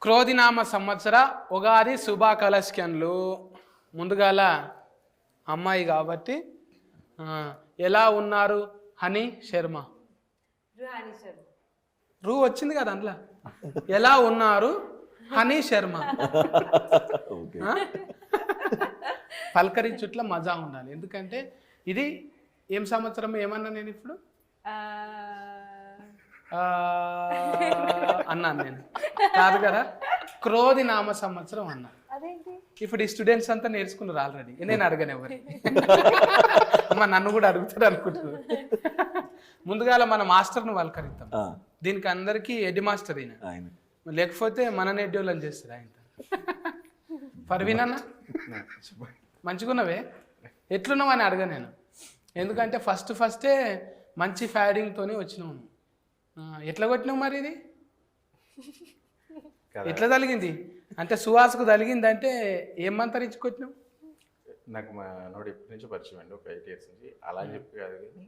క్రోధినామ సంవత్సర ఉగాది శుభాకలస్కన్లు. ముందుగాల అమ్మాయి కాబట్టి ఎలా ఉన్నారు హనీ శర్మ. రూ వచ్చింది కదా అందులో. ఎలా ఉన్నారు హనీ శర్మ. పలకరించుట్ల మజా ఉండాలి. ఎందుకంటే ఇది ఏం సంవత్సరం ఏమన్నా నేను ఇప్పుడు అన్నాను. నేను కాదు కదా, క్రోధి నామ సంవత్సరం అన్నా. ఇప్పుడు ఈ స్టూడెంట్స్ అంతా నేర్చుకున్నారు ఆల్రెడీ. నేను అడగను ఎవరి అమ్మ, నన్ను కూడా అడుగుతాడు అనుకుంటున్నారు. ముందుగాల మన మాస్టర్ను పలకరిద్దాం. దీనికి అందరికీ హెడ్ మాస్టర్ ఆయన, లేకపోతే మన ఎడ్డోళ్ళని చేస్తారు ఆయన. పర్వీన్ అన్న మంచిగున్నవే, ఎట్లున్నావు అని అడగ నేను. ఎందుకంటే ఫస్టే మంచి ఫ్యాడింగ్తోనే వచ్చినావు. ఎట్లా కొట్టినావు మరి? ఇది ఎట్లా తలిగింది అంటే సువాసకు తలిగింది అంటే ఏం మంతరించి కొట్టినావు? నాకు మా నోడు ఎప్పటి నుంచో పరిచయం అండి, ఒక 8 years నుంచి. అలా చెప్పి కాదు కానీ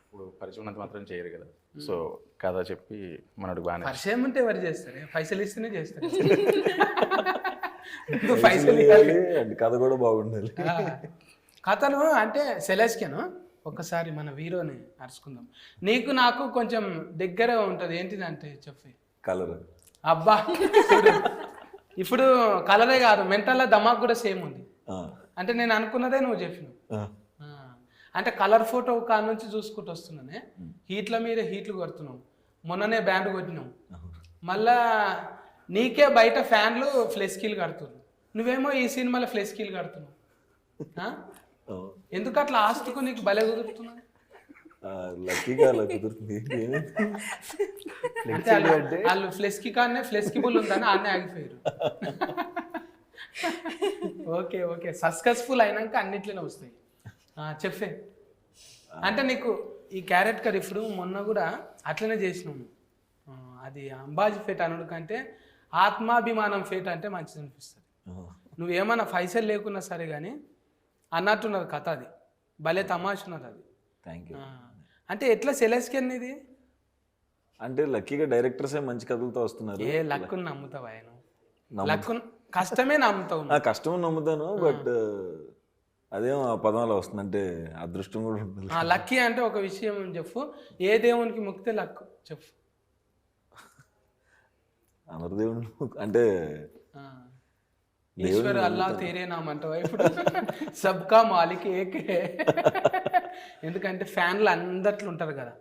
ఇప్పుడు పరిచయం ఉన్నంత మాత్రం చేయరు కదా. సో కథ చెప్పి మనోడు బాగా పరిచయం ఉంటే ఎవరు చేస్తారు? పైసలు ఇస్తేనే చేస్తారు. కథ కూడా బాగుండాలి. కథను అంటే సెలెస్కెను ఒక్కసారి మన వీరోని అరుచుకుందాం. నీకు నాకు కొంచెం దగ్గర ఉంటుంది. ఏంటిదంటే చెప్పి కలర్. అబ్బా, ఇప్పుడు కలరే కాదు, మెంటల్లో దమాక్ కూడా సేమ్ ఉంది. అంటే నేను అనుకున్నదే నువ్వు చెప్పినావు. అంటే కలర్ ఫోటో కాడ నుంచి చూసుకుంటూ వస్తున్నానే, హీట్ల మీద హీట్లు కొడుతున్నావు. మొన్ననే బ్యాండ్ కొట్టినావు. మళ్ళా నీకే బయట ఫ్యాన్లు ఫ్లెస్కీలు కడుతున్నావు. నువ్వేమో ఈ సినిమాలో ఫ్లెస్కీలు కడుతున్నావు. ఎందుకు అట్లా ఆస్తుకు నీకు భలే కుదురుతున్నావు? వాళ్ళు ఫ్లెస్కీ కానీ ఫ్లెస్కిబుల్ ఉందని ఆనే ఆగిపోయారు. ఓకే ఓకే, సక్సెస్ఫుల్ అయినాక అన్నిట్లోనే వస్తాయి. చెప్పే అంటే నీకు ఈ క్యారెట్ కర్రీ ఇప్పుడు మొన్న కూడా అట్లనే చేసినాము. అది అంబాజీ ఫేట్ అనుడు కంటే ఆత్మాభిమానం ఫేట్ అంటే మంచిది అనిపిస్తుంది. నువ్వేమన్నా పైసలు లేకున్నా సరే కానీ అన్నట్టున్నది కథ. అది భలే తమాషున్నది అది. Thank you. అంటే ఎట్లా సెలెస్కెన్ ఇది అంటే లక్కీగా డైరెక్టర్సే మంచి కథలతో వస్తున్నారు. ఏ లక్కుని నమ్ముతావా? లక్కు కష్టమే నమ్ముతావు. కష్టం నమ్ముతాను, బట్ అదేం ఆ పదంలో వస్తుంది. అంటే అదృష్టం కూడా ఉంటుంది. లక్కీ అంటే ఒక విషయం చెప్పు, ఏ దేవునికి మొక్కితే లక్కు చెప్పు. అందరు దేవుడు అంటే ఈశ్వర్ అల్లా తేరే నామ్ అంటావా ఇప్పుడు? సబ్కా మాలిక్ ఏకే. ఎందుకంటే ఫ్యాన్లు అందట్లు ఉంటారు కదా,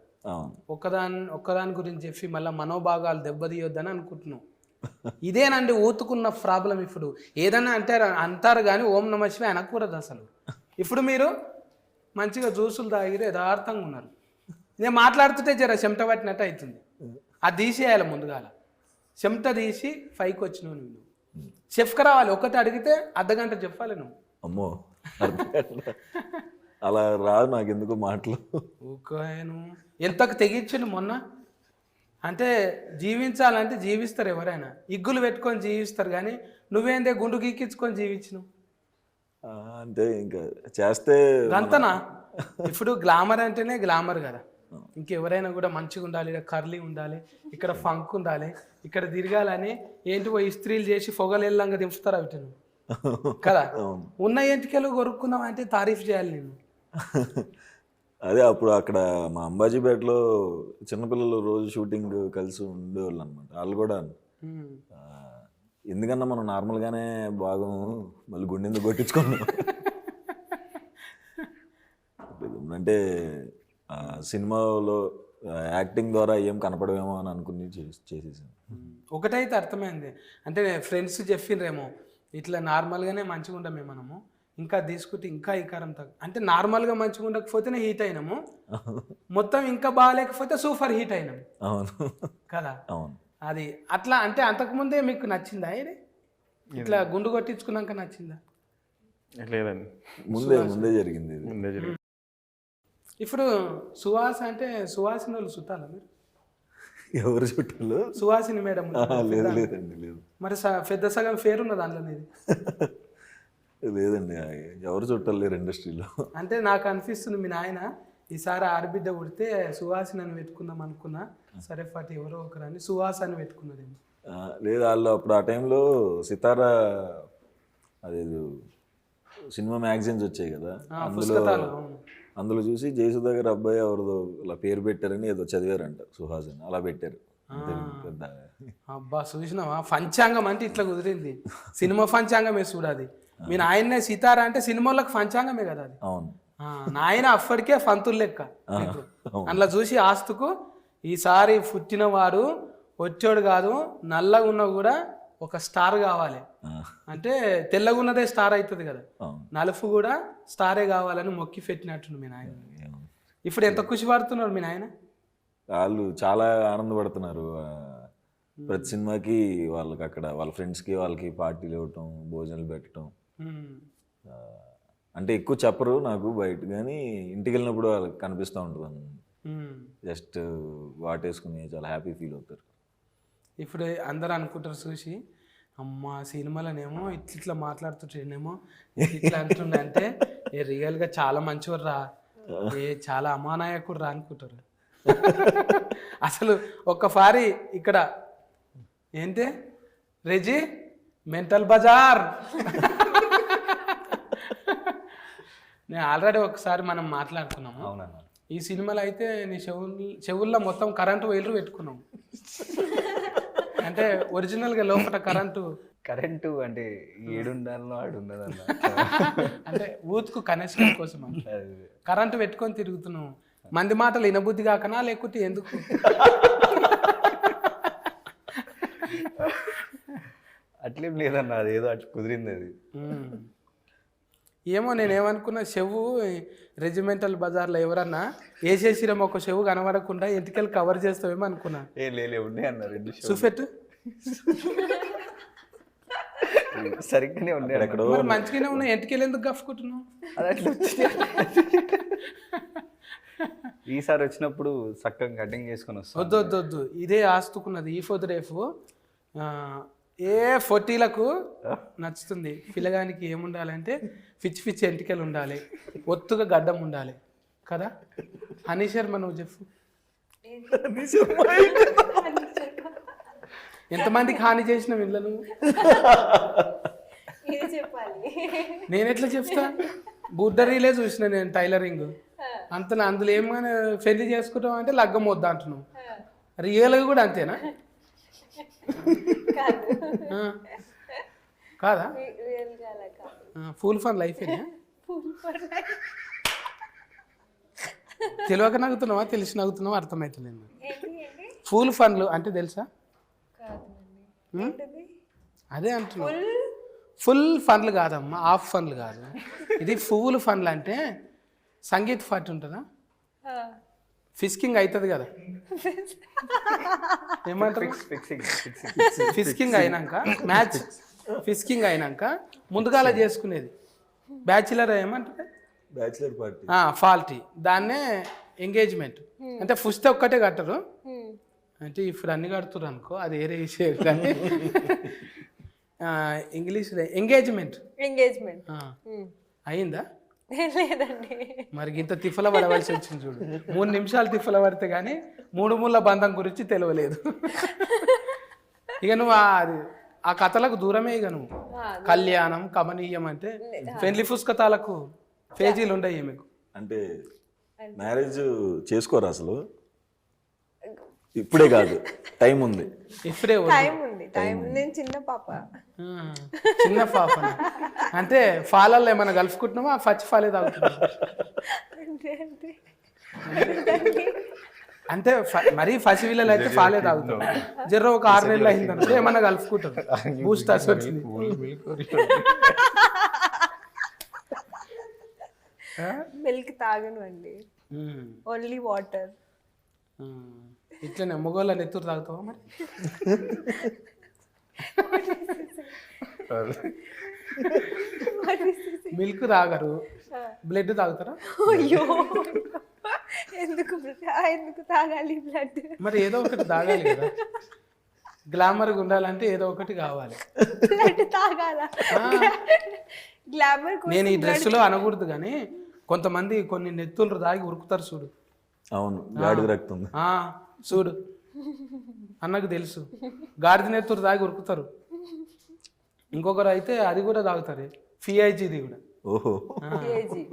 ఒక్కదాని గురించి చెప్పి మళ్ళీ మనోభాగాలు దెబ్బతీయొద్దని అనుకుంటున్నావు. ఇదేనండి ఊతుకున్న ప్రాబ్లం. ఇప్పుడు ఏదన్నా అంటారు కానీ ఓం నమ శివాయ అనకూడదు అసలు. ఇప్పుడు మీరు మంచిగా జ్యూసులు తాగిరే యథార్థంగా ఉన్నారు. నేను మాట్లాడుతుంటే జర చెమట పట్టినట్టు అవుతుంది. అది తీసేయాలి ముందుగాల. చెమట తీసి పైకి వచ్చినావు నువ్వు. చెఫ్కి రావాలి. ఒకటి అడిగితే అర్ధగంట చెప్పాలి నువ్వు. అమ్మో, అలా రాదు నాకు ఎందుకు మాటలు. ఊకోను ఎంతకు తెగించను మొన్న. అంటే జీవించాలంటే జీవిస్తారు ఎవరైనా, ఇగ్గులు పెట్టుకొని జీవిస్తారు. కానీ నువ్వేందే గుండు గీక్కించుకొని జీవించినావు. అంటే ఇంకా చేస్తే అంతనా? ఇప్పుడు గ్లామర్ అంటేనే గ్లామర్ కదా. ఇంకెవరైనా కూడా మంచిగా ఉండాలి, ఇక్కడ కర్లీ ఉండాలి, ఇక్కడ ఫంక్ ఉండాలి, ఇక్కడ తిరగాలని ఏంటివో ఇస్త్రీలు చేసి పొగలెల్లంగా దింపుతారు అవి కదా. ఉన్న ఎంటికలు కొరుక్కున్నావు అంటే తారీఫ్ చేయాలి నేను. అదే అప్పుడు అక్కడ మా అంబాజీపేటలో చిన్నపిల్లలు రోజు షూటింగ్ కలిసి ఉండేవాళ్ళు అనమాట. వాళ్ళు కూడా ఎందుకన్నా మనం నార్మల్గానే బాగా మళ్ళీ గుండెందుకు కొట్టించుకున్నాం. అంటే సినిమాలో యాక్టింగ్ ద్వారా ఏం కనపడమేమో అని అనుకుని చేసేసాను. ఒకటైతే అర్థమైంది, అంటే ఫ్రెండ్స్ చెప్పిండ్రేమో ఇట్లా నార్మల్గానే మంచిగా ఉండమే మనము, ఇంకా తీసుకుంటే ఇంకా ఈకారం అంటే నార్మల్గా మంచిగా ఉండకపోతేనే హీట్ అయినాము, మొత్తం ఇంకా బాగాలేకపోతే సూపర్ హీట్ అయినాము. అవును కదా. అవును. అది అట్లా. అంటే అంతకుముందే మీకు నచ్చిందా ఇది? ఇట్లా గుండు కొట్టించుకున్నాక నచ్చిందా? లేదండి, ముందే జరిగింది. ఇప్పుడు సువాస అంటే సువాసిని వాళ్ళు చుట్టాలా మీరు? ఎవరు చుట్టాలు? సువాసిని మేడం. లేదండి, లేదు. మరి పెద్ద సగం పేరు ఉన్నది అందులో నీది? లేదండి, ఎవరు చుట్టాలు లేరు ఇండస్ట్రీలో. అంటే నాకు అనిపిస్తుంది మీ నాయన ఈసారి ఆడబిడ్డ పుడితే సువాసిని అని పెట్టుకుందాం అనుకున్నా. సరే ఫట్ ఎవరో ఒకరని సువాస అని పెట్టుకున్నదేమో. లేదు వాళ్ళు అప్పుడు ఆ టైంలో సితారా అది సినిమా మ్యాగజైన్స్ వచ్చాయి కదా, అందులో చూసి జయసుధ గారి అబ్బాయి ఎవరిదో ఇలా పేరు పెట్టారని ఏదో చదివారంట, సుహాస్ అని, అలా పెట్టారు. పెద్ద అబ్బా చూసినావా, పంచాంగం అంటే ఇట్లా కుదిరింది. సినిమా పంచాంగమే చూడాది. మీ నాయనే సితారా అంటే సినిమాలకు పంచాంగమే కదా అది. అవును, నాయన అప్పటికే పంతులు లెక్క. అందులో చూసి ఆస్తుకు ఈసారి పుట్టినవాడు వచ్చాడు కాదు, నల్లగా ఉన్నా కూడా ఒక స్టార్ కావాలి అంటే తెల్లగా ఉన్నదే స్టార్ అవుతుంది కదా, నలుపు కూడా స్టారే కావాలని మొక్కి పెట్టినట్టు మీ నాయన. ఇప్పుడు ఎంత ఖుషి పడుతున్నారు మీ నాయన? వాళ్ళు చాలా ఆనందపడుతున్నారు. ప్రతి సినిమాకి వాళ్ళకి అక్కడ వాళ్ళ ఫ్రెండ్స్కి వాళ్ళకి పార్టీలు ఇవ్వటం, భోజనాలు పెట్టడం. అంటే ఎక్కువ చెప్పరు నాకు బయట, కానీ ఇంటికి వెళ్ళినప్పుడు వాళ్ళకి కనిపిస్తూ ఉంటుంది. జస్ట్ వాటేసుకుని చాలా హ్యాపీ ఫీల్ అవుతారు. ఇప్పుడు అందరు అనుకుంటారు చూసి, అమ్మ సినిమాలనేమో ఇట్లా మాట్లాడుతుంటేనేమో ఇట్లా అంటుండే అంటే ఏ రియల్గా చాలా మంచివారు రా, ఏ చాలా అమానాయకుడు రా అనుకుంటారు. అసలు ఒక్కసారి ఇక్కడ ఏంటి రెజీ మెంటల్ బజార్ నేను ఆల్రెడీ ఒకసారి మనం మాట్లాడుకున్నాము. ఈ సినిమాలో అయితే నీ చెవుల్లో మొత్తం కరెంటు వైర్లు పెట్టుకున్నాం. అంటే ఒరిజినల్గా లోపల కరెంటు అంటే ఏడుండాలో ఆడుండదన్న, అంటే ఊతుకు కనెక్షన్ కోసం కరెంటు పెట్టుకొని తిరుగుతున్నాం. మంది మాటలు వినబుద్ధి కాకనా లేకుంటే ఎందుకు? అట్లేం లేదన్న, అదేదో అట్లా కుదిరింది అది. ఏమో నేనేమనుకున్నా, చెవు రెజిమెంటల్ బజార్లో ఎవరన్నా వేసేసిరేమో ఒక చెవు కనబడకుండా ఎంటికలు కవర్ చేస్తావేమో అనుకున్నా. ఉండే అన్న, 2 చూపెట్టు. సరిగ్గానే ఉండే అక్కడ. మరి మంచిగానే ఉన్నాయి, ఎంటికలు ఎందుకు గఫ్కుంటున్నావు? అది అట్లా ఈసారి వచ్చినప్పుడు చక్కగా కటింగ్ చేసుకొని వస్తాం. వద్దు ఇదే ఆస్తుకున్నది. ఈ ఫోర్ రేపు ఏ 40లకు నచ్చుతుంది. పిల్లగానికి ఏముండాలంటే పిచ్చి ఎంటికలు ఉండాలి, ఒత్తుగా గడ్డం ఉండాలి కదా. హనీ శర్మ నువ్వు చెప్పు, ఎంతమందికి హాని చేసిన వీళ్ళను? నేను ఎట్లా చెప్తా? బుడ్డరీలే చూసిన నేను టైలరింగ్ అంత. అందులో ఏమైనా పెళ్లి చేసుకుంటాం అంటే లగ్గం వద్దా అంటున్నావు. రియల్గా కూడా అంతేనా? కాదా? ఫుల్ ఫన్ లైఫ్ తెలియక నవ్వుతున్నావా తెలిసి నవ్వుతున్నావా అర్థమవుతలేదు. ఫుల్ ఫన్లు అంటే తెలుసా? అదే అంటున్నా. ఫుల్ ఫన్లు కాదమ్మా, హాఫ్ ఫన్లు కాదు. ఇది ఫుల్ ఫన్లు అంటే సంగీత్ పార్టీ ఉంటుందా, ఫిస్కింగ్ అవుతుంది కదా, ఏమంటారు? ఫిస్కింగ్ అయినాక మ్యాచ్ ఫిస్కింగ్ అయినాక ముందుగాల చేసుకునేది బ్యాచిలర్ ఏమంటారు, బ్యాచిలర్ పార్టీ, పార్టీ. దాన్నే ఎంగేజ్మెంట్ అంటే ఫస్ట్ ఒక్కటే కట్టరు. అంటే ఇప్పుడు అన్ని కడుతురు అనుకో, అది వేరే విషయం. కానీ ఇంగ్లీష్లో ఎంగేజ్మెంట్ అయిందా? లేదండి. మరి ఇంత తిఫల పడవలసి వచ్చింది చూడు. 3 నిమిషాలు తిఫల పడితే కానీ 3 మూల బంధం గురించి తెలియలేదు. ఇక నువ్వు ఆ కథలకు దూరమే. ఇక నువ్వు కళ్యాణం కమనీయం అంటే పెళ్లి పుస్తకాలకు పేజీలు ఉండయి మీకు. అంటే మ్యారేజ్ చేసుకోరు అసలు? ఇప్పుడే కాదు, టైం ఉంది. ఇప్పుడే నేను చిన్న పాప. చిన్న పాప అంటే ఫాలల్లో ఏమైనా కలుపుకుంటున్నావా? పచ్చి ఫాలే తాగుతున్నావా? అంటే మరీ పసి వీళ్ళలో అయితే ఫాలే తాగుతాం. జర్ర ఒక 6 నెలలు అయిందంటే ఏమన్నా కలుపుకుంటారు. బూస్టర్స్ వచ్చింది. మిల్క్ తాగను అండి, ఓన్లీ వాటర్. ఇట్లనే మొగోళ్ళని ఎత్తురు తాగుతావా మరి? మిల్క్ తాగరు, బ్లడ్ తాగుతారా? అయ్యో, ఎందుకు తాగాలి బ్లడ్? మరి ఏదో ఒకటి తాగాలి కదా, గ్లామర్గా ఉండాలంటే ఏదో ఒకటి కావాలి. బ్లడ్ తాగాలా? గ్లామర్ నేను ఈ డ్రెస్సులో అనకూడదు కానీ కొంతమంది కొన్ని నెత్తులు తాగి ఉరుకుతారు చూడు. అవును, గాడిద రక్తం చూడు అన్నకు తెలుసు. గాడిద నెత్తురు తాగి ఉరుకుతారు. ఇంకొకరు అయితే అది కూడా తాగుతారు, ఫిఐజీది కూడా. ఓహో, కేజీ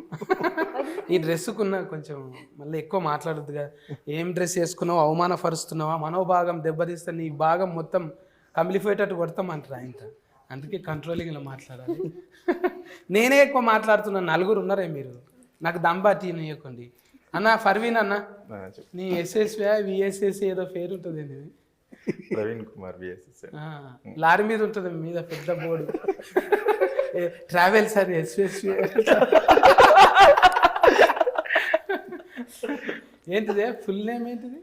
ఈ డ్రెస్సుకున్న కొంచెం మళ్ళీ ఎక్కువ మాట్లాడద్దు కదా. ఏం డ్రెస్ వేసుకున్నావు, అవమానపరుస్తున్నావా, మనోభాగం దెబ్బతీస్తే నీ భాగం మొత్తం కమిలిపోయేటట్టు కొడతామంటారు ఆయనతో. అందుకే కంట్రోలింగ్ ఇలా మాట్లాడాలి. నేనే ఎక్కువ మాట్లాడుతున్నాను, నలుగురు ఉన్నారే మీరు, నాకు దంబాటి ఇవ్వకండి. అన్న ఫర్వీన్ అన్న, నీ ఎస్ఎస్వి విఎస్ఎస్ ఏదో పేరు ఉంటుంది అండి, ప్రవీణ్ కుమార్ విఎస్ఎస్. లారీ మీద ఉంటుంది మీద పెద్ద బోర్డు, ట్రావెల్స్ అని ఎస్ఎస్వి. ఏంటిదే ఫుల్ నేమ్ ఏంటిది?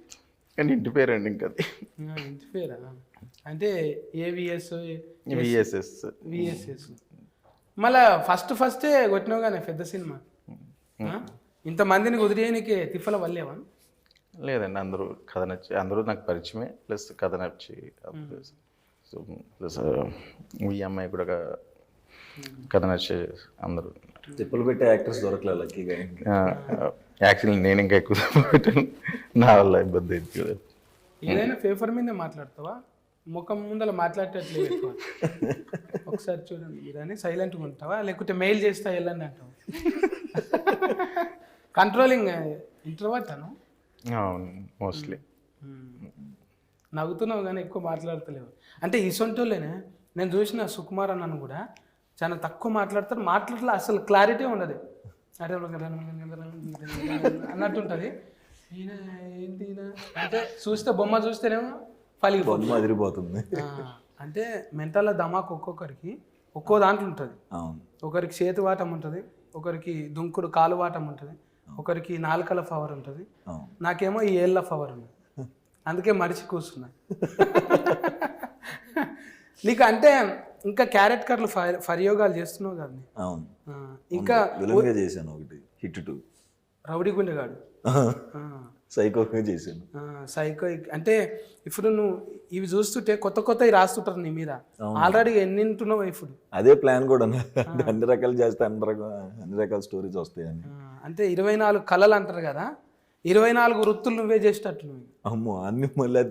కానీ ఇంటి పేరండి ఇంకా అది. ఇంటి పేరా? అంటే ఏవిఎస్ విఎస్ఎస్. విఎస్ఎస్. మళ్ళా ఫస్టే కొట్టినావు కానీ పెద్ద సినిమా. ఇంతమందిని కుదిరేయనికి తిప్పల వల్లేవా? లేదండి, అందరూ కథ నచ్చి, అందరూ నాకు పరిచయమే, ప్లస్ కథ నచ్చి. సో ప్లస్ ఈ అమ్మాయి కూడా కథ నచ్చే అందరూ. తిప్పలు పెట్టే యాక్టర్స్ దొరకలేదు లక్కీగా. యాక్చువల్లీ నేను ఇంకా ఎక్కువ పెట్టాను, నా వల్ల ఇబ్బంది అయింది కదా. ఏదైనా పేపర్ మీదే మాట్లాడతావా, ముఖం ముందర మాట్లాడేటట్లేదు ఎక్కువ? ఒకసారి చూడండి మీరని సైలెంట్గా ఉంటావా, లేకుంటే మెయిల్ చేస్తా వెళ్ళండి అంటావా? కంట్రోలింగ్ ఇంట్రోవర్ట్ అను. అవును, మోస్ట్లీ. నవ్వుతున్నావు కానీ ఎక్కువ మాట్లాడతలేవు. అంటే ఇసొంటోళ్ళేనే నేను చూసిన సుకుమార్ అన్నను కూడా చాలా తక్కువ మాట్లాడతారు, మాట్లాడలే అసలు క్లారిటీ ఉండదు. అరే అన్నట్టు ఉంటుంది. ఈయన ఏంటి ఈయన అంటే చూస్తే బొమ్మ చూస్తేనేమో బొమ్మ అదిరిపోతుంది. అంటే మెంటల్ ధమాక్ ఒక్కొక్కరికి ఒక్కో దాంట్లో ఉంటుంది. ఒకరికి చేతి వాటం ఉంటుంది, ఒకరికి దుంకుడు కాలు వాటం ఉంటుంది, ఒకరికి నాలుకల పవర్ ఉంటుంది, నాకేమో ఈ ఏళ్ళ పవర్ ఉంది. అందుకే మరిచి కూర్చున్నా. నీకు అంటే ఇంకా క్యారెట్ కర్లు ఫర్యోగాలు చేస్తున్నావు కదా. ఇంకా చేశాను ఒకటి హిట్ 2 రౌడీ గుండెగాడు, సైకోగా చేశాను. సైకో అంటే ఇప్పుడు నువ్వు ఇవి చూస్తుంటే కొత్తవి రాస్తుంటారు నీ మీద. ఆల్రెడీ ఎన్ని వింటున్నావు ఇప్పుడు? అదే ప్లాన్ కూడా, అన్ని రకాలు చేస్తే అన్ని రకాల స్టోరీస్ వస్తాయని. అంటే 24 కళలు అంటారు కదా, 24 వృత్తులు నువ్వే చేసేటట్టు నువ్వు. అమ్మో, అన్ని మళ్ళీ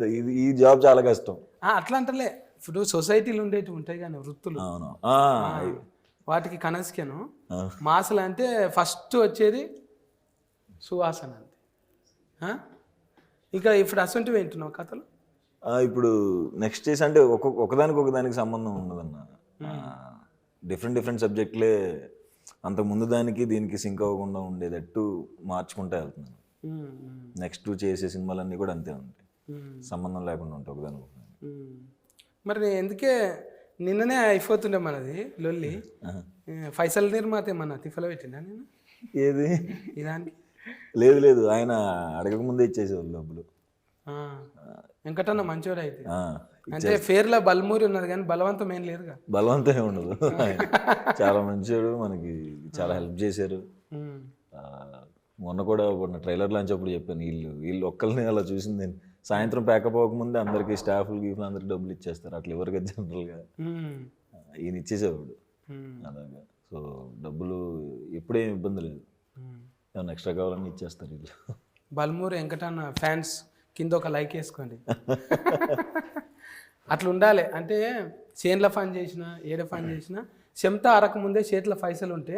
ఈ జాబ్ చాలా కష్టం. అట్లా అంటలే, ఇప్పుడు సొసైటీలు ఉండేవి ఉంటాయి కానీ వృత్తులు, వాటికి కనస్కేను మాసలు అంటే ఫస్ట్ వచ్చేది సువాసన అంతే. ఇంకా ఇప్పుడు అసంటివి వింటున్నావు కథలు? ఇప్పుడు నెక్స్ట్ చేసి అంటే ఒకదానికి సంబంధం ఉండదన్న, డిఫరెంట్ సబ్జెక్టులే అంతకు ముందు దానికి దీనికి సింక్ అవ్వకుండా ఉండేటట్టు మార్చుకుంటూ వెళ్తున్నాను. నెక్స్ట్ చేసే సినిమాలన్నీ కూడా అంతే ఉంటాయి, సంబంధం లేకుండా ఉంటాయి ఒకదానికి. మరి ఎందుకే నిన్ననే అయిపోతుండే మనది లొల్లి, ఫైసల్ నిర్మాత ఏమన్నా తిఫల పెట్టిందా నేను? ఏది ఇదానికి లేదు, ఆయన అడగక ముందే ఇచ్చేసేవాళ్ళు డబ్బులు. వెంకటన్న మంచివాడు అయితే. అంటే పేర్లో బల్మూరి ఉన్నది కానీ బలవంతం ఏం లేదుగా. బలవంతం ఉండదు, చాలా మంచివాడు, మనకి చాలా హెల్ప్ చేశారు. మొన్న కూడా ట్రైలర్ లాంచ్ అప్పుడు చెప్పాను, వీళ్ళు ఒక్కరిని అలా చూసింది నేను. సాయంత్రం ప్యాకప్ అవ్వకముందే అందరికి స్టాఫ్లు గీఫ్లు అందరికి డబ్బులు ఇచ్చేస్తారు, అట్లా ఎవరికి జనరల్గా ఈయన ఇచ్చేసేవాడు అలాగా. సో డబ్బులు ఎప్పుడేం ఇబ్బంది లేదు, ఏమన్నా ఎక్స్ట్రా కావాలని ఇచ్చేస్తారు వీళ్ళు. బల్మూరి వెంకటన్న ఫ్యాన్స్ కింద ఒక లైక్ వేసుకోండి. అట్లా ఉండాలి. అంటే చేన్ల ఫన్ చేసినా ఏడ ఫన్ చేసినా చెమట అరకముందే చేతిలో పైసలు ఉంటే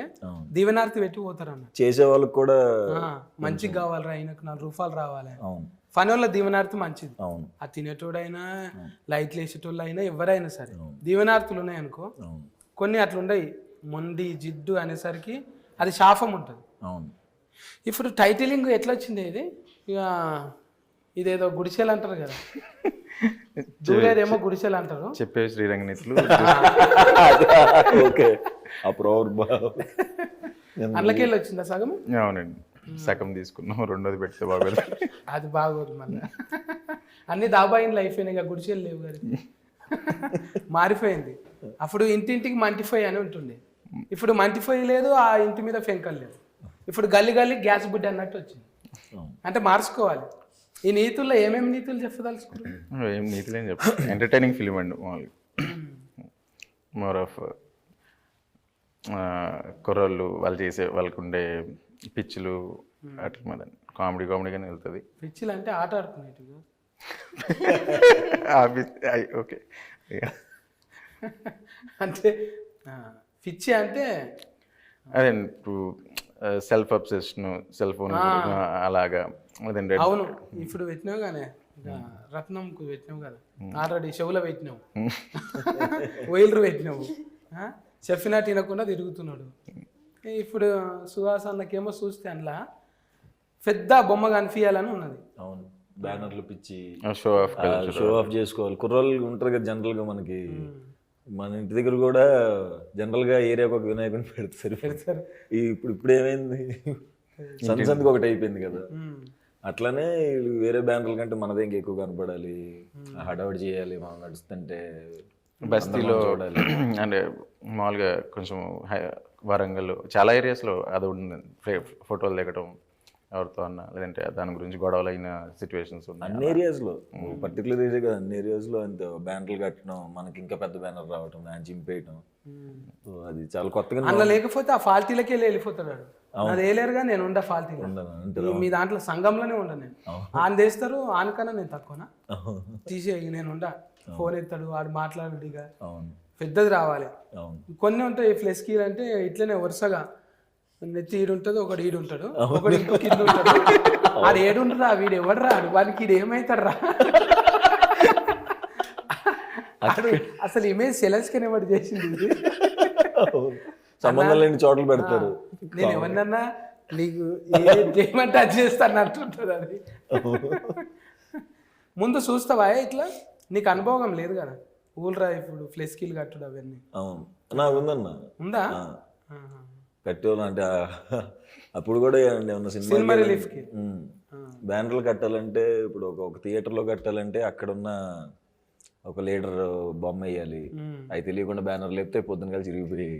దీవెనార్తి పెట్టి పోతారు అన్న. చేసే వాళ్ళకి కూడా మంచిగా కావాలరా, ఆయనకు 4 రూపాయలు రావాలి. ఫన్ వల్ల దీవెనార్తి మంచిది. ఆ తినేటోడైనా లైట్లు వేసేటోళ్ళు అయినా ఎవరైనా సరే దీవెనార్తులు ఉన్నాయి అనుకో. కొన్ని అట్లా ఉండయి, మొండి జిడ్డు అనేసరికి అది శాపం ఉంటుంది. ఇప్పుడు టైటిలింగ్ ఎట్లా వచ్చింది ఇది? ఇక ఇదేదో గుడిసెలు అంటారు కదా, జూలేదేమో గుడిసెలు అంటారు, చెప్పే శ్రీరంగనీతులు. అందులోకెళ్ళి వచ్చిందా సగం? అవునండి, సగం తీసుకున్నాం, రెండోది పెడితే బాగోదు. అది బాగోదు మళ్ళీ. అన్ని దాబాయిన్లు అయిపోయినాయి, ఇక గుడిసెలు లేవు కదా, మారిపోయింది. అప్పుడు ఇంటింటికి మంటిఫై అని ఉంటుండే, ఇప్పుడు మంటిఫై లేదు, ఆ ఇంటి మీద పెంకలు లేదు. ఇప్పుడు గల్లి గ్యాస్ బుడ్డి అన్నట్టు వచ్చింది. అంటే మార్చుకోవాలి. ఈ నీతుల్లో ఏమేమి నీతులు చెప్పదలుచుకున్నారు? ఏం నీతులు ఏం చెప్పాలి, ఎంటర్టైనింగ్ ఫిలిం అండి మామూలుగా. మోర్ ఆఫ్ కుర్రోళ్ళు వాళ్ళు చేసే వాళ్ళకు ఉండే పిచ్చులు అట్లా మీద కామెడీగానే వెళ్తుంది. పిచ్చిలు అంటే ఆట ఆడుకునేటివి, ఓకే. అంటే పిచ్చి అంటే అదే ఇప్పుడు సెల్ఫ్ అబ్సెషన్, సెల్ ఫోన్ అలాగా అదండి. అవును, ఇప్పుడు పెట్టినావు కానీ రత్నంకు పెట్టినావు కదా, ఆల్రెడీ చెవులో పెట్టినావు, వైలర్ పెట్టినావు, చెప్పినా తినకుండా తిరుగుతున్నాడు. ఇప్పుడు సుహాస్ అన్నకేమో చూస్తే అందులో పెద్ద బొమ్మ కనిపించాలని ఉన్నది. అవును, బ్యానర్లు పిచ్చి షో ఆఫ్ షో ఆఫ్ చేసుకోవాలి. కుర్రోళ్ళు ఉంటారు కదా జనరల్గా, మనకి మన ఇంటి దగ్గర కూడా జనరల్గా ఏరియాకి ఒక వినాయకుడిని పెడతారు. ఇప్పుడు ఏమైంది, సందకి ఒకటి అయిపోయింది కదా. అట్లానే వేరే బ్యానర్ల కంటే మనదే ఇంకా ఎక్కువ కనపడాలి, హడావుడి చేయాలి, మనం నడుస్తుంటే బస్తీలో అంటే మామూలుగా కొంచెం వరంగల్ చాలా ఏరియాస్లో అది ఉంటుంది, ఫోటోలు దిగటం ఎవరితో అన్న, లేదంటే దాని గురించి గొడవలు అయిన సిచ్యువేషన్స్ ఉన్నాయి. అన్ని ఏరియాస్లో, పర్టికులర్ ఏరియా కదా, అన్ని ఏరియాస్లో అంతే. బ్యానర్లు కట్టడం, మనకి ఇంకా పెద్ద బ్యానర్ రావటం, దాన్ని చింపేయటం, అది చాలా కొత్తగా. అందులో లేకపోతే ఆ ఫాల్తీలకి వెళ్ళిపోతాడు. అది వేయలేరుగా, నేను ఉండ ఫాల్తీలో, మీ దాంట్లో సంఘంలోనే ఉండ నేను. ఆయన తీస్తారు, ఆనకన్నా నేను తక్కువనా తీసే, నేను ఉండ. ఫోన్ ఎత్తాడు, వాడు మాట్లాడు, ఇక పెద్దది రావాలి. కొన్ని ఉంటాయి ఫ్లెస్కీలు అంటే ఇట్లనే వరుసగా నెత్తి ఈడుంటుంది, ఒకడు ఈడుంటాడు, ఒకడు ఇంకో కింద ఉంటాడు. ఆడు ఏడుంటారా, వీడు ఎవడు రాడు, వాడికి ఈడు ఏమవుతాడు రా. అసలు ఇమేజ్ సెలెన్స్కి ఎవరు చేసింది, సంబంధం లేని చోట్ల పెడతారు. నేను ఎవరినన్నా నీకు చేయమంటే అది చేస్తాను అంటుంటుంది. అది ముందు చూస్తావా ఇట్లా, నీకు అనుభవం లేదు కదా ఊళ్ళరా, ఇప్పుడు ఫ్లెస్కీలు కట్టుడు అవన్నీ. అవును, నాకు ఉందన్న. ఉందా? కట్టేవాళ్ళు అంటే అప్పుడు కూడా ఏమన్నా సినిమా రిలీఫ్కి బ్యానర్లు కట్టాలంటే, ఇప్పుడు ఒక థియేటర్లో కట్టాలంటే అక్కడున్న ఒక లీడర్ బొమ్మ వేయాలి. అది తెలియకుండా బ్యానర్ లేపితే పొద్దున కలిసి చిరిగిపోయి,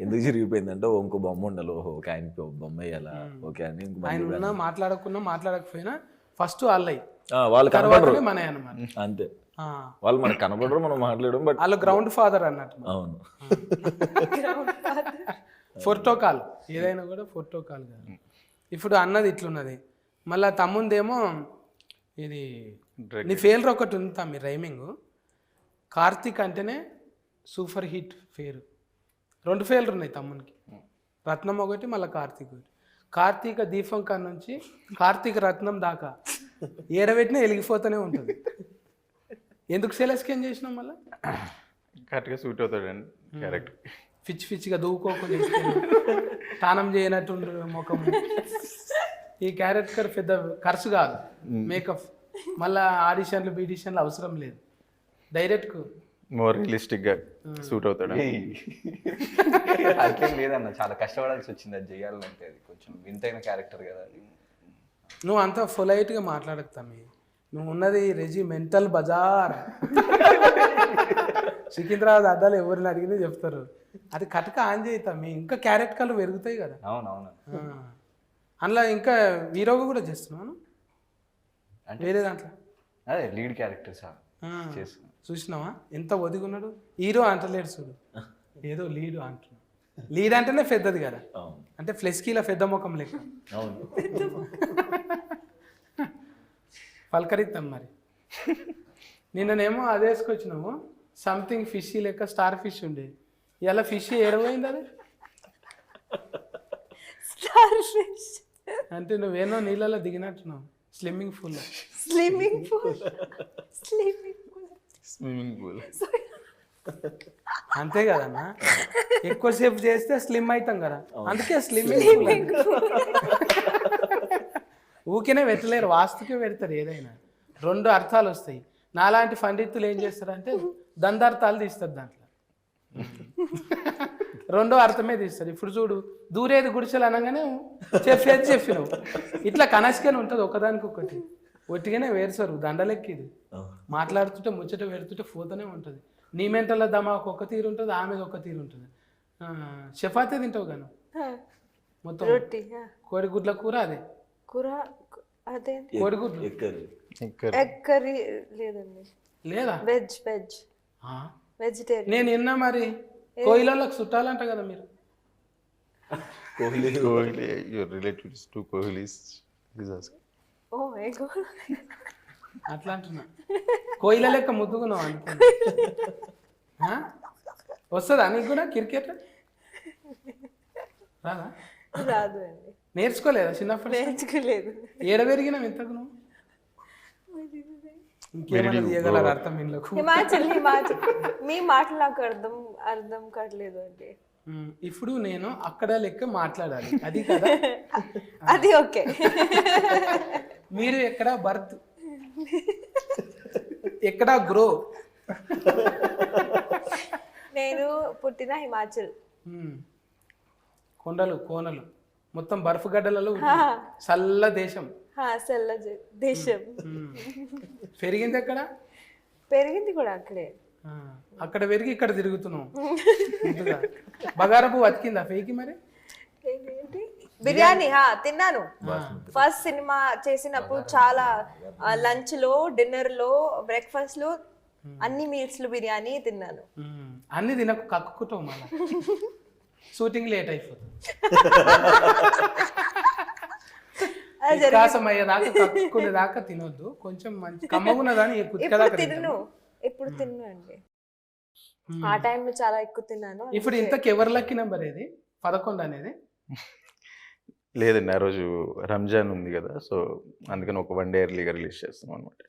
ఎందుకు చిరిగిపోయిందంటే ఇంకో బొమ్మ ఉండాలి, ఒక ఆయనకి బొమ్మ వేయాలా, ఓకే అని. ఆయన మాట్లాడకున్నా మాట్లాడకపోయినా ఫస్ట్ వాళ్ళవి, వాళ్ళు కనబడరు, మన అన్నమాట. అంతే, వాళ్ళు మనకు కనబడరు, మనం మాట్లాడడం. బట్ వాళ్ళు గ్రౌండ్ ఫాదర్ అన్నట్టు. అవును, ఫోటోకాల్ ఏదైనా కూడా ఫోటోకాల్ కాదు. ఇప్పుడు అన్నది ఇట్లున్నది, మళ్ళీ తమ్ముందేమో ఇది నీ ఫెయిల్ర్ ఒకటి ఉంది తమ్మి, రైమింగ్. కార్తీక్ అంటేనే సూపర్ హిట్ పేరు. 2 ఫెయిల్ర్ ఉన్నాయి తమ్మునికి, రత్నం ఒకటి, మళ్ళీ కార్తీక్ ఒకటి. కార్తీక దీపం కాడ నుంచి కార్తీక రత్నం దాకా ఏడబెట్టినా వెలిగిపోతూనే ఉంటుంది. ఎందుకు సెలెక్షన్ చేసినాం మళ్ళీ? కరెక్ట్గా సూట్ అవుతాడండి క్యారెక్టర్. పిచ్చిగా దూకోకుండా స్నానం చేయనట్టు ముఖం. ఈ క్యారెక్టర్ పెద్ద ఖర్చు కాదు, మేకప్, మళ్ళీ ఆడిషన్లు బీడిషన్లు అవసరం లేదు, డైరెక్ట్ మోర్ రియలిస్టిక్గా సూట్ అవుతాడు. అట్లేం లేదన్న, చాలా కష్టపడాల్సి వచ్చింది అది చేయాలంటే. అది కొంచెం వింతైన క్యారెక్టర్ కదా అది. నువ్వు అంతా పొలైట్గా మాట్లాడతామి, నువ్వు ఉన్నది రెజిమెంటల్ బజార్. సికింద్రాబాద్ అద్దాలు ఎవరిని అడిగితే చెప్తారు, అది కటక ఆన్ చేస్తాం, ఇంకా క్యారెక్టర్లు పెరుగుతాయి కదా. అవునవును, అందులో ఇంకా హీరోగా కూడా చేస్తున్నాను వేరే దాంట్లో. అదే లీడ్ క్యారెక్టర్ సార్ చూసినావా ఎంత ఒదిగున్నాడు. హీరో అంటలేడు చూడు, ఏదో లీడ్ అంటున్నాడు. లీడ్ అంటేనే పెద్దది కదా, అంటే ఫ్లెస్కీల పెద్ద ముఖం లెక్క. పలకరిస్తాం మరి. నిన్ననేమో అది వేసుకొచ్చినాము, సంథింగ్ ఫిష్ లెక్క, స్టార్ ఫిష్ ఉండే. ఇలా ఫిష్ ఏడవైంది అది, స్టార్ ఫిష్ అంటే నువ్వేనో నీళ్ళలో దిగినట్టున్నావు. స్విమ్మింగ్ పూల్ అంతే కదన్నా, ఎక్కువసేపు చేస్తే స్లిమ్ అవుతాం కదా, అందుకే స్లిమ్మింగ్ పూల్. ఊరికేనే పెట్టలేరు, వాస్తుకే పెడతారు. ఏదైనా 2 అర్థాలు వస్తాయి. నాలాంటి పండితులు ఏం చేస్తారంటే దందార్థాలు తీస్తారు, దాంట్లో 2వ అర్థమే తీస్తారు. ఇప్పుడు చూడు, దూరేది గుడిసెలు అనగానే చెప్పేది చెప్పినావు, ఇట్లా కనెక్షన్ ఉంటుంది ఒకదానికి ఒకటి. ఒట్టిగానే వేరుసారు దండలెక్కి. ఇది మాట్లాడుతుంటే ముచ్చట పెడుతుంటే పోతూనే ఉంటుంది. నీ మెంటల్లో దమాకు ఒక తీరు ఉంటుంది, ఆమెది ఒక తీరు ఉంటుంది. చపాతీ తింటావు గాను మొత్తం, కోడిగుడ్ల కూర అదే కూర, అదే కోడిగుడ్లు ఎగ్ కర్రీ లేదండి, లేదా వెజ్ వెజిటేరియన్. నేను విన్నా మరి కోయిలలోకి చుట్టాలంట కదా మీరు. Kohli your relatives to Kohlis. Oh my God, అట్లా అంటున్నా. కోయిల లెక్క ముద్దుకున్నావు అనుకున్నా. వస్తుందా నీకు కూడా క్రికెట్? రాదా? రాదు అండి, నేర్చుకోలేదా చిన్నప్పుడు? నేర్చుకోలేదు. ఏడ పెరిగినావు ఇంతకు నువ్వు? ఇంకేమైనా తీయగలరు అర్థం ఇళ్ళకు? హిమాచల్ మీ మాటలు నాకు అర్థం కావట్లేదు అండి. ఇప్పుడు నేను అక్కడ లెక్క మాట్లాడాలి, అది కదా? అది ఓకే. మీరు ఎక్కడ బర్త్, ఎక్కడ గ్రో? నేను పుట్టిన హిమాచల్. కొండలు కోనలు మొత్తం బర్ఫ్ గడ్డలలో చల్ల దేశం. చల్ల దేశం. పెరిగింది ఎక్కడ? పెరిగింది కూడా అక్కడే. అక్కడ పెరిగి ఇక్కడ తిరుగుతున్నాం. బగారపు బతికిందా ఫేకి మరి? బిర్యానీ తిన్నాను. ఫస్ట్ సినిమా చేసినప్పుడు చాలా లంచ్ లో, డిన్నర్ లో, బ్రేక్ఫాస్ట్ లో అన్ని మీల్స్ లో బిర్యానీ తిన్నాను. అన్ని తినకు, కక్కుతావు మళ్ళా. షూటింగ్ లేట్ అయిపోతుంది. వికాసం అయ్యేదాకా కక్కునే దాకా తినొద్దు. కొంచెం మంచి కమ్మగున్నదాని ఇప్పుడు తిన్ను అండి. ఆ టైంలో చాలా ఎక్కువ తిన్నాను. ఇప్పుడు ఇంతకు ఎవరు లక్కీ నెంబర్ ఏది? 11 అనేది? లేదండి, ఆ రోజు రంజాన్ ఉంది కదా, సో అందుకని ఒక 1 డే ఎర్లీగా రిలీజ్ చేస్తాం అనమాట.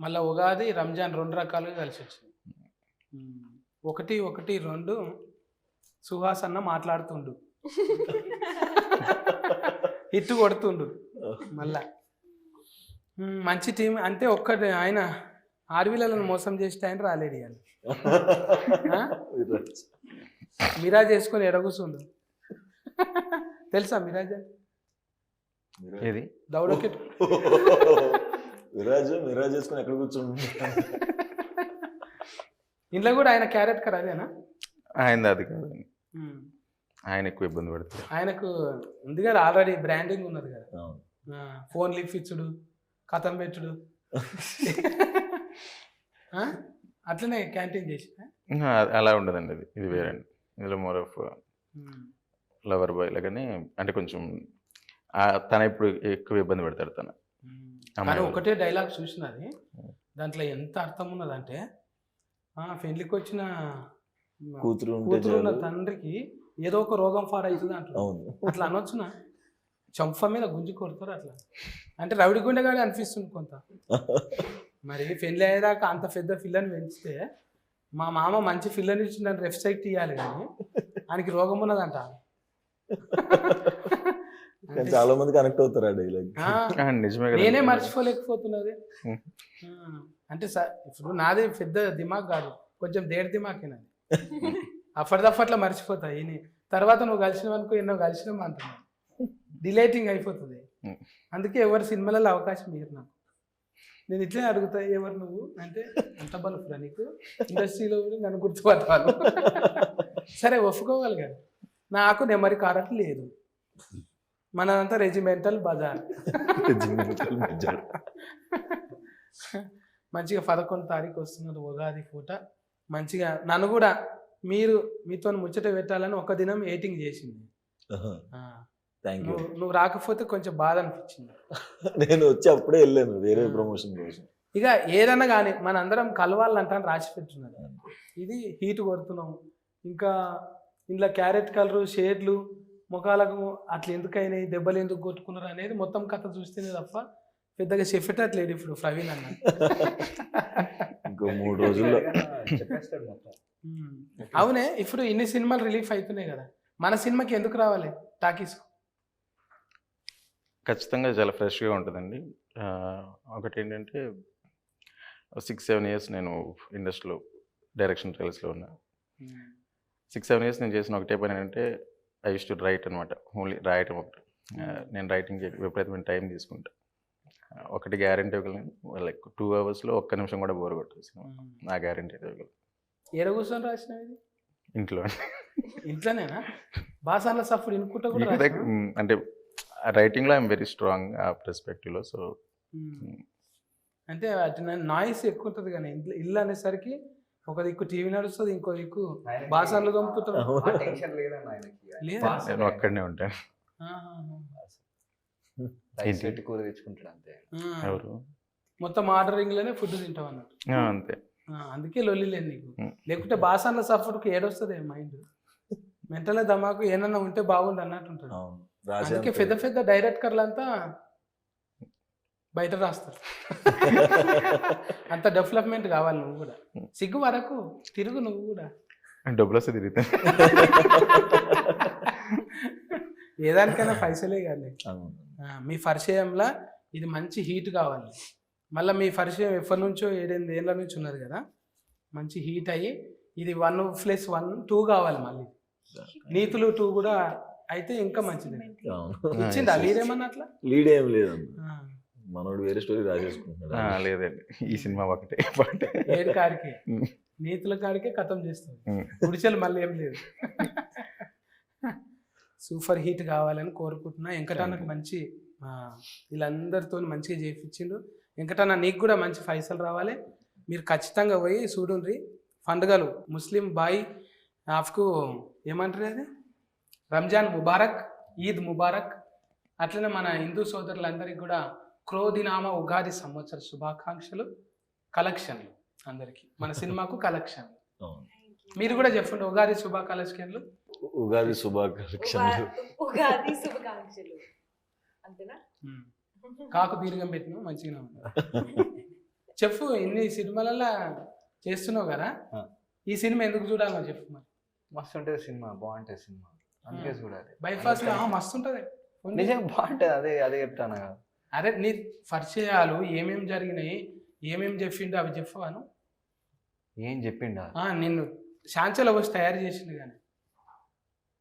మళ్ళీ ఉగాది రంజాన్ 2 రకాలుగా కలిసి వచ్చింది. 1-1-2 సుహాస్ అన్న మాట్లాడుతుండు, హిట్ కొడుతుండు మళ్ళా. మంచి టీం అంటే ఒక్కటి ఆయన ఆర్వీలను మోసం చేస్తే ఆయన రాలేడు. ఇవాళ మిరాజ్ చేసుకొని ఎడగూసుండు. తెలుసా మిరాజ్? ఏది దౌడకెట్ మిరాజ్ చేసుకొని ఎక్కడ కూర్చుండు? ఇంట్లో కూడా ఆయన క్యారెట్ కర్ అదేనా? ఆయన అది కాదు, ఆయన ఎక్కువ ఇబ్బంది పడుతుంది. ఆయనకు ఉంది కదా ఆల్రెడీ బ్రాండింగ్ ఉన్నది కదా. ఫోన్ లిఫ్ట్ ఇచ్చుడు, కథం పెట్టుడు, అట్లనే క్యాంటీన్ చేసి. అలా ఉండదండి, ఇది వేరే అండి. ఇందులో మోర్ ఆఫ్ లవర్ బాయ్ లాగానే, అంటే కొంచెం తన ఇప్పుడు ఎక్కువ ఇబ్బంది పెడతాడు తన. కానీ ఒకటే డైలాగ్ చూసినది, దాంట్లో ఎంత అర్థం ఉన్నదంటే, పెళ్లికి వచ్చిన కూతురు ఉన్న తండ్రికి ఏదో ఒక రోగం ఫార్ అవుతుంది అంటారు. అట్లా అనొచ్చునా? చంప మీద గుంజి కొడతారు అట్లా. అంటే రవిడి గుండెగాడే అనిపిస్తుంది కొంత. మరి పెళ్ళి అయ్యేదాకా అంత పెద్ద పిల్లని పెంచితే, మా మామ మంచి పిల్లని ఇచ్చి నన్ను రెస్పెక్ట్ ఇవ్వాలి, కానీ ఆయనకి రోగం ఉన్నదంట. చాలా మంది కనెక్ట్ అవుతారు ఆ డైలాగ్. నేనే మర్చిపోలేకపోతున్నది. అంటే ఇప్పుడు నాది పెద్ద దిమాగ్ కాదు, కొంచెం దేడి దిమాకేనది. అప్పటిదప్పట్లో మర్చిపోతాయి. తర్వాత నువ్వు కలిసినావు అనుకో, ఎన్నో కలిసినావు అంటున్నావు, డిలేటింగ్ అయిపోతుంది. అందుకే ఎవరు సినిమాలలో అవకాశం ఇయ్యరు నాకు. నేను ఇట్లే అడుగుతా, ఎవరు నువ్వు అంటే, అంత బలుపురా నీకు ఇండస్ట్రీలో నన్ను గుర్తుపట్టాలి. సరే ఒప్పుకోవాలి కదా, నాకు నెమరి కారట్ లేదు, మనంతా రెజిమెంటల్ బజార్. మంచిగా 11 తారీఖు వస్తున్నది ఉగాది పూట. మంచిగా నన్ను కూడా మీతో ముచ్చట పెట్టాలని ఒక దినం ఎయిటింగ్ చేసింది. నువ్వు రాకపోతే కొంచెం బాధ అనిపించింది. నేను వచ్చి అప్పుడే వెళ్ళాను వేరే ప్రమోషన్ కోసం. ఇక ఏదన్నా కానీ మన అందరం కలవాలంటాను రాసి పెట్టున్నది. ఇది హీట్ కొడుతున్నాం, ఇంకా ఇంట్లో క్యారెట్ కలరు, షేడ్లు, ముఖాలకు అట్లా ఎందుకైనాయి, దెబ్బలు ఎందుకు కొట్టుకున్నారు అనేది మొత్తం కథ చూస్తేనే తప్ప పెద్దగా చెప్పేటట్లేడు ఇప్పుడు ప్రవీణ్ అన్న. ఇంకో 3 రోజుల్లో అవునే. ఇప్పుడు ఇన్ని సినిమాలు రిలీఫ్ అవుతున్నాయి కదా, మన సినిమాకి ఎందుకు రావాలి టాకీస్? ఖచ్చితంగా చాలా ఫ్రెష్గా ఉంటుందండి. ఒకటి ఏంటంటే 6-7 ఇయర్స్ నేను ఇండస్ట్రీలో డైరెక్షన్ ట్రైల్స్లో ఉన్నా. 6-7 ఇయర్స్ నేను చేసిన ఒకటే పని ఏంటంటే, ఐ యూస్ టు రైట్ అనమాట. ఓన్లీ రాయటం ఒకటి. నేను రైటింగ్కి విపరీతమైన టైం తీసుకుంటా. ఒకటి గ్యారెంటీ ఇవ్వగలను, లైక్ 2 అవర్స్లో ఒక్క నిమిషం కూడా బోర్ కొట్టేసి నా గ్యారెంటీ ఇవ్వగలను. ఏడ కూర్చొని రాసినవి? ఇంట్లో. ఇంట్లోనేనా? బాసాల సఫర్ ఇనుకుంటా కూడా అంటే రైటింగ్లో ఐఎమ్ వెరీ స్ట్రాంగ్ ఆ పర్స్పెక్టివ్లో. సో అంటే నాయిస్ ఎక్కువ ఉంటుంది, కానీ ఇల్లు అనేసరికి ఒక దిక్కు టీవీ నడుస్తుంది, ఇంకో దిక్కు బాసాలు దొంపుతాడు. నేను అక్కడనే ఉంటాను. రైస్ పెట్టి కూర తెచ్చుకుంటాడు అంతే. ఎవరు మొత్తం ఆర్డరింగ్ లోనే ఫుడ్ తింటావు అన్నట్టు. అంతే. అందుకే లొల్లి లేదు నీకు. లేకుంటే బాసాన్ల సఫర్కి ఏడొస్తుంది మైండ్, మెంటల్ దమాకు ఏమన్నా ఉంటే బాగుండు అన్నట్టు ఉంటుంది. అవును, రాసే అందుకే పెద్ద పెద్ద డైరెక్టర్లంతా బయట రాస్తారు. అంత డెవలప్మెంట్ కావాలి. నువ్వు కూడా సిగ్గు వరకు తిరుగు, నువ్వు కూడా డబ్బులు వస్తే తిరుగుతాను. ఏదానికైనా పైసలే కానీ. అవును. మీ పరిచయంలో ఇది మంచి హీట్ కావాలి. మళ్ళీ మీ పరిచయం ఎప్పటి నుంచో 7-8 ఏళ్ళ నుంచి ఉన్నది కదా, మంచి హీట్ అయ్యి ఇది 1+1 కావాలి. మళ్ళీ నీతులు 2 కూడా అయితే ఇంకా మంచిది. ఇచ్చిందా లీడేమన్నా అట్లా? లీడ్ ఏం లేదన్న, మనోడు వేరే స్టోరీ రాసేసుకుంటున్నాడు. లేదండి, ఈ సినిమా ఒకటే. ఏడు కాడికే నీతుల కాడికే కథం చేస్తుంది. గుడిచెలు మళ్ళీ ఏం లేదు. సూపర్ హిట్ కావాలని కోరుకుంటున్నా. వెంకటన్నకు మంచి వీళ్ళందరితో మంచిగా చేయించిండు. వెంకటన్న నీకు కూడా మంచి పైసలు రావాలి. మీరు ఖచ్చితంగా పోయి చూడుండ్రి. పండుగలు ముస్లిం బాయ్ ఆఫ్కు ఏమంటారు అది, రంజాన్ ముబారక్, ఈద్ ముబారక్. అట్లనే మన హిందూ సోదరులందరికీ కూడా క్రోధినామ ఉగాది సంవత్సర శుభాకాంక్షలు, కలెక్షన్లు అందరికీ, మన సినిమాకు కలెక్షన్లు. మీరు కూడా చెప్పండి ఉగాది శుభాకాంక్షలు. ఉగాది శుభాకాంక్షలు. ఉగాది శుభాకాంక్షలు అంతేనా? కాకు దీర్ఘం పెట్టినా మంచిగా చెప్పు. ఇన్ని సినిమాలలో చేస్తున్నావు కదా, ఈ సినిమా ఎందుకు చూడాలో చెప్పు మరి. మస్తు ఉంటుంది సినిమా, బాగుంటుంది సినిమా, అందుకే చూడాలి. బైపాస్ లో మస్తు ఉంటుంది, నిజంగా బాగుంటుంది. అదే చెప్తాను కదా. అరే నీ పరిచయాలు ఏమేమి జరిగినాయి, ఏమేమి చెప్పిండు అవి చెప్పాను. ఏం చెప్పిండా? నిన్ను శాంచలో వచ్చి తయారు చేసిండు కానీ.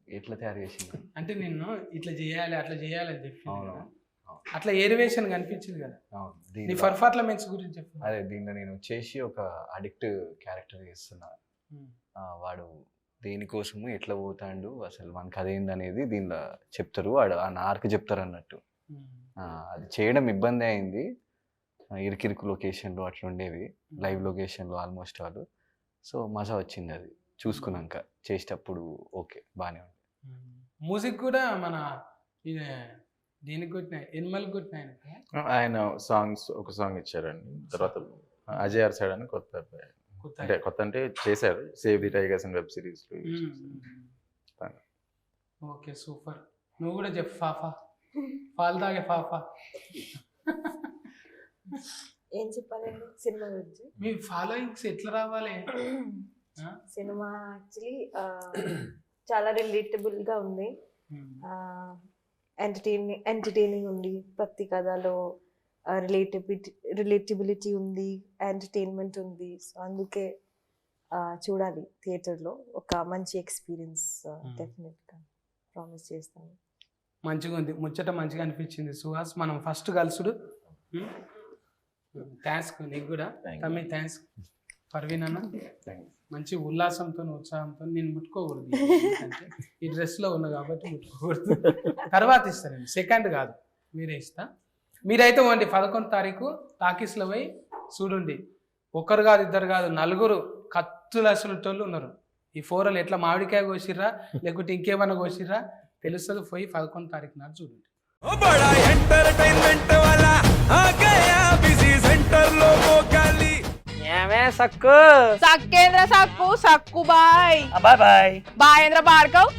ఎట్లా తయారు చేసిండు అంటే నిన్ను ఇట్లా చేయాలి అట్లా చేయాలి అని చెప్పి అవును, అట్లా ఏరివేషన్ కనిపించింది కదా. నీ పర్ఫార్మెన్స్ గురించి చెప్పు. అదే దీంట్లో నేను వచ్చేసి ఒక అడిక్ట్ క్యారెక్టర్ చేస్తున్నా. వాడు దేనికోసము ఎట్లా పోతాడు, అసలు మనకు అదేందనేది దీనిలో చెప్తారు. వాడు ఆ నార్క్ చెప్తారు అన్నట్టు. అది చేయడం ఇబ్బంది అయింది, ఇరికిరికి లొకేషన్లు అట్లా ఉండేవి, లైవ్ లొకేషన్లు ఆల్మోస్ట్ వాళ్ళు. సో మజా వచ్చింది అది చూసుకున్నాక, చేసేటప్పుడు ఓకే బాగానే ఉంది. మ్యూజిక్ కూడా మన దీనికి కొట్టినాయి, ఎనిమల్ కొట్టినాయి. ఆయన సాంగ్స్ ఒక సాంగ్ ఇచ్చారండి. తర్వాత అజయ్ ఆర్ సైడ్ అని కొత్త అంటే చేశారు, save the tigers and web series. Okay super. నువ్వు కూడా చెప్పు ఫాఫా, పాలు తాగే ఫాఫా. ఏం చెప్పాలండి సినిమా గురించి? మీ ఫాలోయింగ్స్ ఎట్లా రావాలి? సినిమా యాక్చువల్లీ చాలా రిలేటబుల్ గా ఉంది, ఎంటర్టైనింగ్ ఉంది, ప్రతి కథలో రిలేటబిలిటీ ఉంది, ఎంటర్టైన్మెంట్ ఉంది. సో అందుకే చూడాలి థియేటర్లో. ఒక మంచి ఎక్స్పీరియన్స్ డెఫినెట్గా ప్రామిస్ చేస్తాను. మంచిగా ఉంది, ముచ్చట మంచిగా అనిపించింది సుహాస్. మనం ఫస్ట్ కలుసుడు. థ్యాంక్స్ నీకు కూడా తమ్మి, థ్యాంక్స్ పర్వీన్ అన్న. మంచి ఉల్లాసంతో ఉత్సాహంతో నేను ముట్టుకోకూడదు, ఎందుకంటే ఈ డ్రెస్లో ఉన్నా కాబట్టి ముట్టుకోకూడదు. తర్వాత ఇస్తానండి, సెకండ్ కాదు, మీరే ఇస్తా. మీరైతే ఓండి 11వ తారీఖు టాకీస్లో పోయి చూడండి. ఒకరు కాదు, ఇద్దరు కాదు, 4 కత్తులు అసలు ఉన్నారు. ఈ 4 ఎట్లా మామిడికాయ కోసిర్రా లేకుంటే ఇంకేమన్నా కోసిర్రా తెలుస్తుంది. పోయి 11వ తారీఖు నాడు చూడండి. సక్కు సక్కేంద్ర సక్కు సక్కు బాయ్ బాయ్ బాయ్ బాయేంద్ర భార్గవ్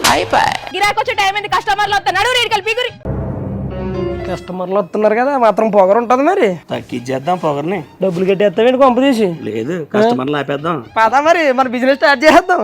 బాయ్ బాయ్. గిరాకి వచ్చే టైం ఏంది, కస్టమర్లు వస్తున్నాడు, రేడికల్ పీగురి. కస్టమర్లు వస్తున్నారు కదా, మాత్రం పొగరు ఉంటది మరి. తగ్గించేద్దాం పొగర్ని. డబ్బులు కట్టేస్తామేంటి కొంప తీసి? లేదు, కస్టమర్లు ఆపేద్దాం. పదా మరి మన బిజినెస్ స్టార్ట్ చేద్దాం.